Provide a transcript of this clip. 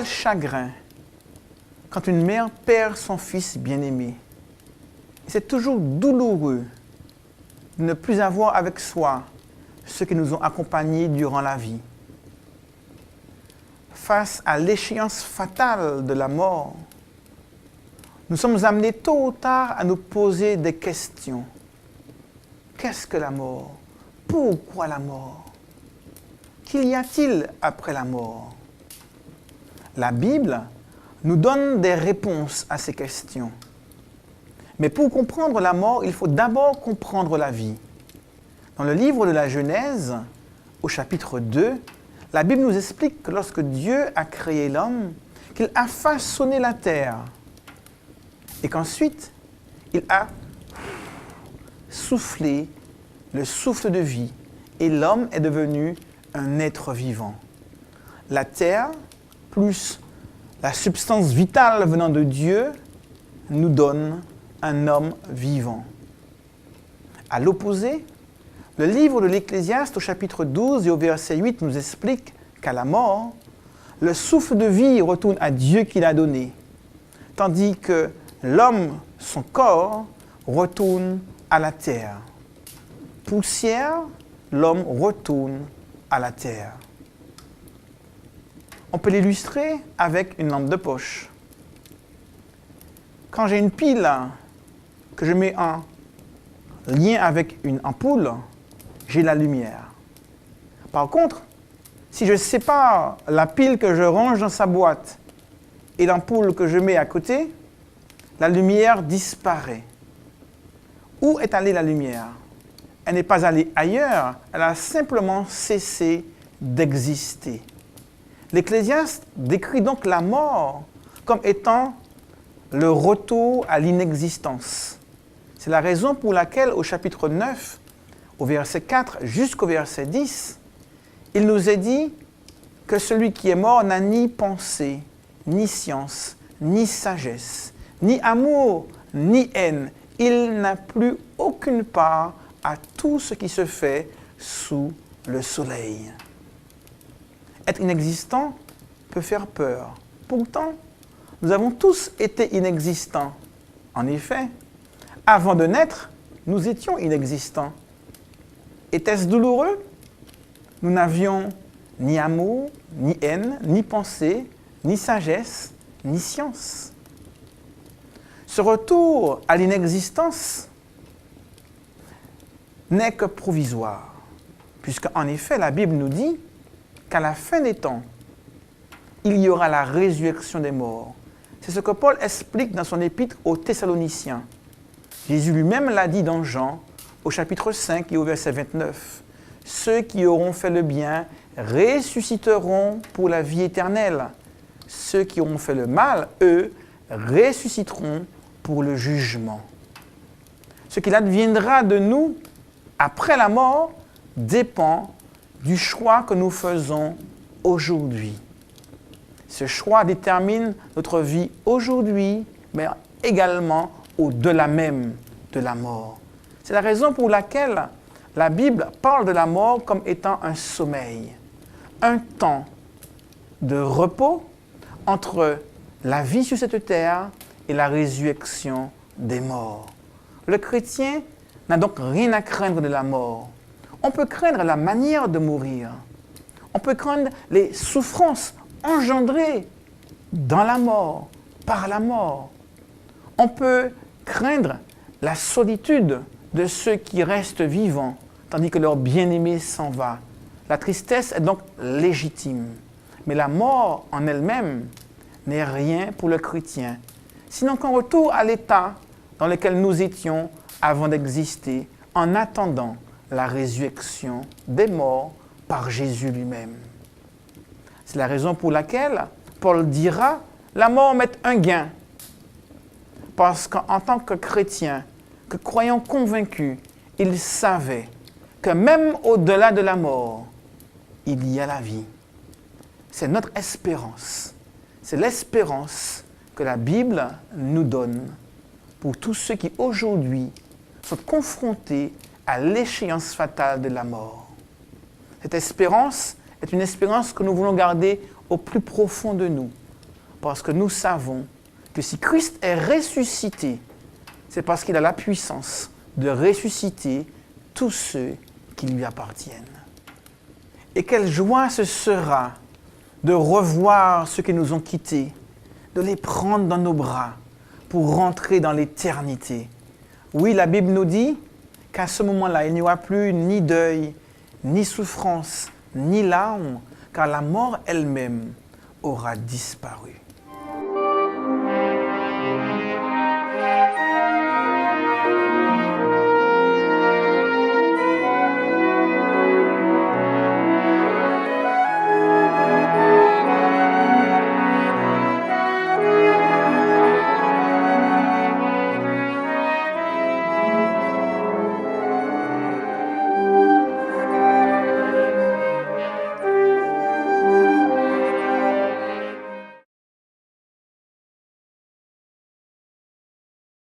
quel chagrin quand une mère perd son fils bien-aimé. C'est toujours douloureux de ne plus avoir avec soi ceux qui nous ont accompagnés durant la vie. Face à l'échéance fatale de la mort, nous sommes amenés tôt ou tard à nous poser des questions. Qu'est-ce que la mort? Pourquoi la mort? Qu'y a-t-il après la mort? La Bible nous donne des réponses à ces questions. Mais pour comprendre la mort, il faut d'abord comprendre la vie. Dans le livre de la Genèse, au chapitre 2, la Bible nous explique que lorsque Dieu a créé l'homme, qu'il a façonné la terre et qu'ensuite, il a soufflé le souffle de vie et l'homme est devenu un être vivant. La terre, plus la substance vitale venant de Dieu, nous donne un homme vivant. À l'opposé, le livre de l'Ecclésiaste au chapitre 12 et au verset 8 nous explique qu'à la mort, le souffle de vie retourne à Dieu qui l'a donné, tandis que l'homme, son corps, retourne à la terre. Poussière, l'homme retourne à la terre. On peut l'illustrer avec une lampe de poche. Quand j'ai une pile que je mets en lien avec une ampoule, j'ai la lumière. Par contre, si je sépare la pile que je range dans sa boîte et l'ampoule que je mets à côté, la lumière disparaît. Où est allée la lumière? Elle n'est pas allée ailleurs, elle a simplement cessé d'exister. L'Ecclésiaste décrit donc la mort comme étant le retour à l'inexistence. C'est la raison pour laquelle au chapitre 9, au verset 4 jusqu'au verset 10, il nous est dit que celui qui est mort n'a ni pensée, ni science, ni sagesse, ni amour, ni haine. Il n'a plus aucune part à tout ce qui se fait sous le soleil. Être inexistant peut faire peur. Pourtant, nous avons tous été inexistants. En effet, avant de naître, nous étions inexistants. Était-ce douloureux? Nous n'avions ni amour, ni haine, ni pensée, ni sagesse, ni science. Ce retour à l'inexistence n'est que provisoire, puisque en effet, la Bible nous dit qu'à la fin des temps, il y aura la résurrection des morts. C'est ce que Paul explique dans son épître aux Thessaloniciens. Jésus lui-même l'a dit dans Jean, au chapitre 5 et au verset 29. « Ceux qui auront fait le bien ressusciteront pour la vie éternelle. Ceux qui auront fait le mal, eux, ressusciteront pour le jugement. » Ce qu'il adviendra de nous après la mort dépend du choix que nous faisons aujourd'hui. Ce choix détermine notre vie aujourd'hui, mais également au-delà même de la mort. C'est la raison pour laquelle la Bible parle de la mort comme étant un sommeil, un temps de repos entre la vie sur cette terre et la résurrection des morts. Le chrétien n'a donc rien à craindre de la mort. On peut craindre la manière de mourir. On peut craindre les souffrances engendrées dans la mort, par la mort. On peut craindre la solitude de ceux qui restent vivants, tandis que leur bien-aimé s'en va. La tristesse est donc légitime. Mais la mort en elle-même n'est rien pour le chrétien, sinon qu'un retour à l'état dans lequel nous étions avant d'exister, en attendant la résurrection des morts par Jésus lui-même. C'est la raison pour laquelle Paul dira « La mort m'est un gain ». Parce qu'en tant que chrétien, que croyant convaincu, il savait que même au-delà de la mort, il y a la vie. C'est notre espérance. C'est l'espérance que la Bible nous donne pour tous ceux qui aujourd'hui sont confrontés à l'échéance fatale de la mort. Cette espérance est une espérance que nous voulons garder au plus profond de nous, Parce que nous savons que si Christ est ressuscité, c'est parce qu'il a la puissance de ressusciter tous ceux qui lui appartiennent. Et quelle joie ce sera de revoir ceux qui nous ont quittés, de les prendre dans nos bras pour rentrer dans l'éternité. Oui, la Bible nous dit qu'à ce moment-là, il n'y aura plus ni deuil, ni souffrance, ni larmes, car la mort elle-même aura disparu.